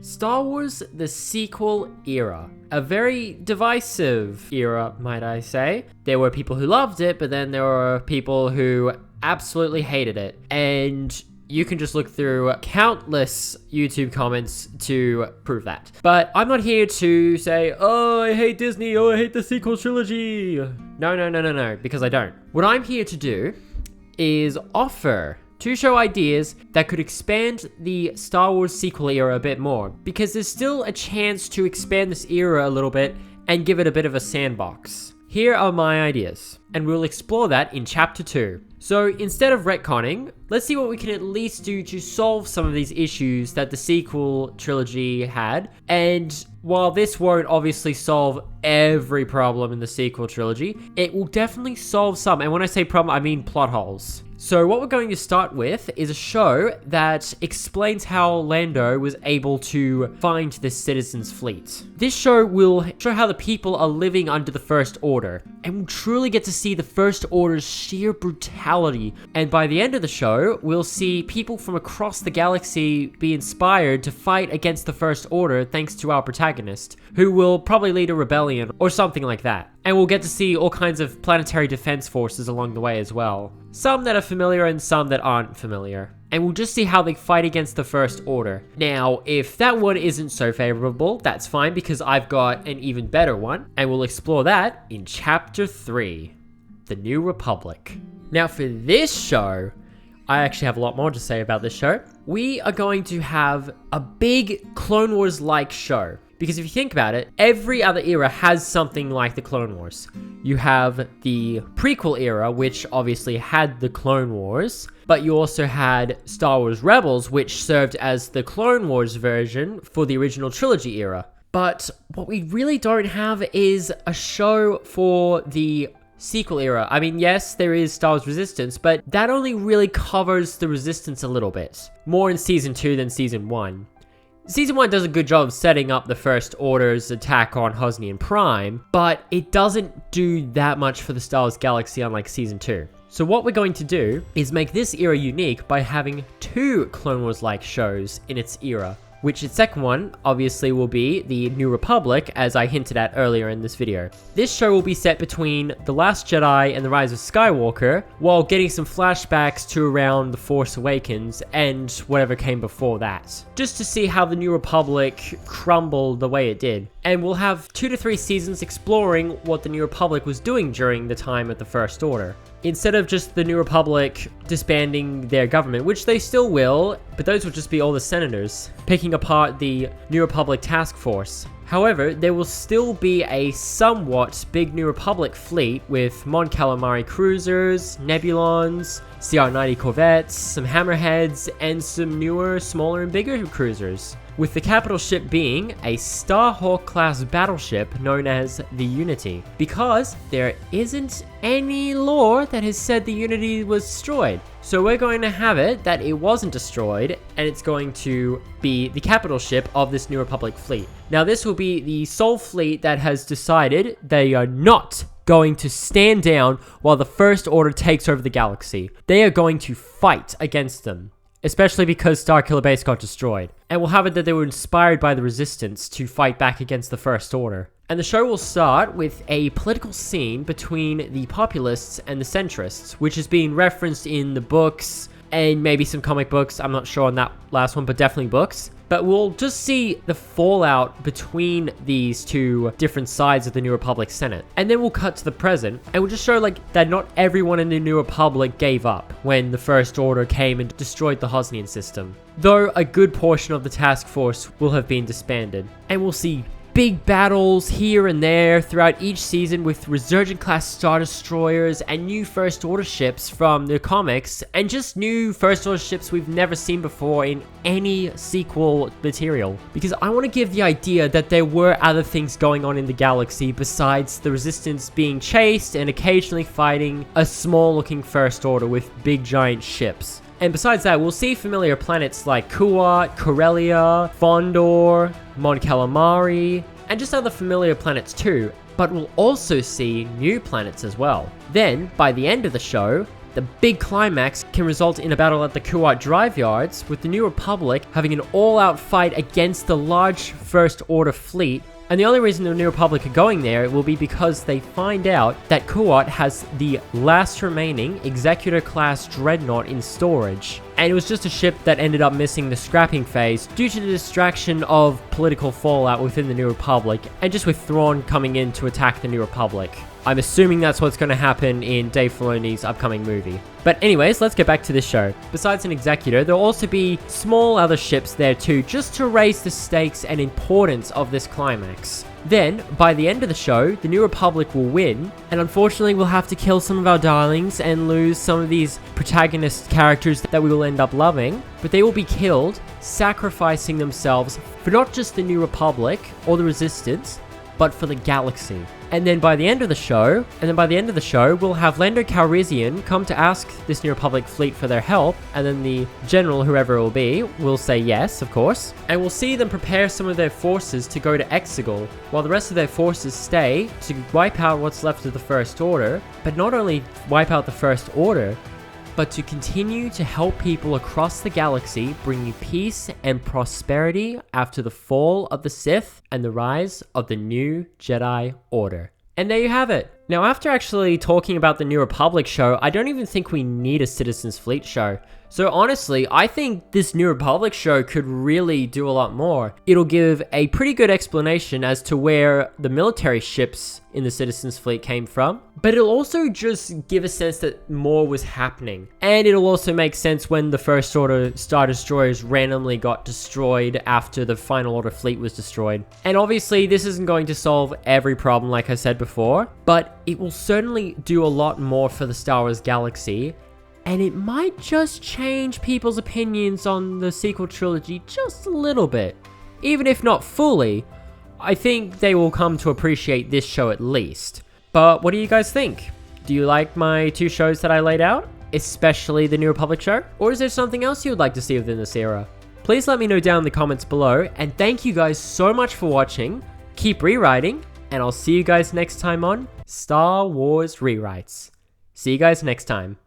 Star Wars, the sequel era. A very divisive era, might I say. There were people who loved it, but then there were people who absolutely hated it. And you can just look through countless YouTube comments to prove that. But I'm not here to say, oh, I hate Disney, oh, I hate the sequel trilogy. No, because I don't. What I'm here to do is offer to show ideas that could expand the Star Wars sequel era a bit more, because there's still a chance to expand this era a little bit and give it a bit of a sandbox. Here are my ideas, and we'll explore that in Chapter 2. So instead of retconning, let's see what we can at least do to solve some of these issues that the sequel trilogy had. And while this won't obviously solve every problem in the sequel trilogy, it will definitely solve some. And when I say problem, I mean plot holes. So what we're going to start with is a show that explains how Lando was able to find this citizen's fleet. This show will show how the people are living under the First Order, and we'll truly get to see the First Order's sheer brutality. And by the end of the show, we'll see people from across the galaxy be inspired to fight against the First Order thanks to our protagonist, who will probably lead a rebellion or something like that. And we'll get to see all kinds of planetary defense forces along the way as well. Some that are familiar and some that aren't familiar. And we'll just see how they fight against the First Order. Now, if that one isn't so favorable, that's fine, because I've got an even better one. And we'll explore that in Chapter 3, The New Republic. Now for this show, I actually have a lot more to say about this show. We are going to have a big Clone Wars-like show. Because if you think about it, every other era has something like the Clone Wars. You have the prequel era, which obviously had the Clone Wars, but you also had Star Wars Rebels, which served as the Clone Wars version for the original trilogy era. But what we really don't have is a show for the sequel era. I mean, yes, there is Star Wars Resistance, but that only really covers the Resistance a little bit. More in Season 2 than Season 1. Season 1 does a good job of setting up the First Order's attack on Hosnian Prime, but it doesn't do that much for the Star Wars galaxy unlike Season 2. So what we're going to do is make this era unique by having two Clone Wars-like shows in its era, which its second one, obviously, will be The New Republic, as I hinted at earlier in this video. This show will be set between The Last Jedi and The Rise of Skywalker, while getting some flashbacks to around The Force Awakens and whatever came before that, just to see how The New Republic crumbled the way it did. And we'll have 2 to 3 seasons exploring what The New Republic was doing during the time of the First Order. Instead of just the New Republic disbanding their government, which they still will, but those will just be all the senators, picking apart the New Republic task force. However, there will still be a somewhat big New Republic fleet with Mon Calamari cruisers, Nebulons, CR-90 corvettes, some hammerheads, and some newer, smaller and bigger cruisers, with the capital ship being a Starhawk class battleship known as the Unity, because there isn't any lore that has said the Unity was destroyed. So we're going to have it that it wasn't destroyed, and it's going to be the capital ship of this New Republic fleet. Now this will be the sole fleet that has decided they are not going to stand down while the First Order takes over the galaxy. They are going to fight against them, especially because Starkiller Base got destroyed. And we'll have it that they were inspired by the Resistance to fight back against the First Order. And the show will start with a political scene between the populists and the centrists, which is being referenced in the books and maybe some comic books. I'm not sure on that last one, but definitely books. But we'll just see the fallout between these two different sides of the New Republic Senate. And then we'll cut to the present, and we'll just show that not everyone in the New Republic gave up when the First Order came and destroyed the Hosnian system, though a good portion of the task force will have been disbanded. And we'll see big battles here and there throughout each season with Resurgent class Star Destroyers and new First Order ships from the comics, and just new First Order ships we've never seen before in any sequel material. Because I want to give the idea that there were other things going on in the galaxy besides the Resistance being chased and occasionally fighting a small looking First Order with big giant ships. And besides that, we'll see familiar planets like Kuat, Corellia, Fondor, Mon Calamari, and just other familiar planets too, but we'll also see new planets as well. Then, by the end of the show, The big climax can result in a battle at the Kuat Drive Yards, with the New Republic having an all-out fight against the large First Order fleet. And the only reason the New Republic are going there will be because they find out that Kuat has the last remaining Executor-class dreadnought in storage. And it was just a ship that ended up missing the scrapping phase due to the distraction of political fallout within the New Republic, and just with Thrawn coming in to attack the New Republic. I'm assuming that's what's going to happen in Dave Filoni's upcoming movie. But anyways, let's get back to this show. Besides an Executor, there'll also be small other ships there too, just to raise the stakes and importance of this climax. Then, by the end of the show, the New Republic will win, and unfortunately we'll have to kill some of our darlings and lose some of these protagonist characters that we will end up loving, but they will be killed, sacrificing themselves for not just the New Republic or the Resistance, but for the galaxy. And then by the end of the show, we'll have Lando Calrissian come to ask this New Republic fleet for their help, and then the general, whoever it will be, will say yes, of course. And we'll see them prepare some of their forces to go to Exegol, while the rest of their forces stay to wipe out what's left of the First Order, but not only wipe out the First Order, but to continue to help people across the galaxy, bringing peace and prosperity after the fall of the Sith and the rise of the new Jedi Order. And there you have it. Now, after actually talking about the New Republic show, I don't even think we need a Citizens Fleet show. So honestly, I think this New Republic show could really do a lot more. It'll give a pretty good explanation as to where the military ships in the Citizens Fleet came from, but it'll also just give a sense that more was happening. And it'll also make sense when the First Order Star Destroyers randomly got destroyed after the Final Order fleet was destroyed. And obviously, this isn't going to solve every problem, like I said before, but it will certainly do a lot more for the Star Wars galaxy. And it might just change people's opinions on the sequel trilogy just a little bit. Even if not fully, I think they will come to appreciate this show at least. But what do you guys think? Do you like my two shows that I laid out? Especially the New Republic show? Or is there something else you would like to see within this era? Please let me know down in the comments below, and thank you guys so much for watching. Keep rewriting, and I'll see you guys next time on Star Wars Rewrites. See you guys next time.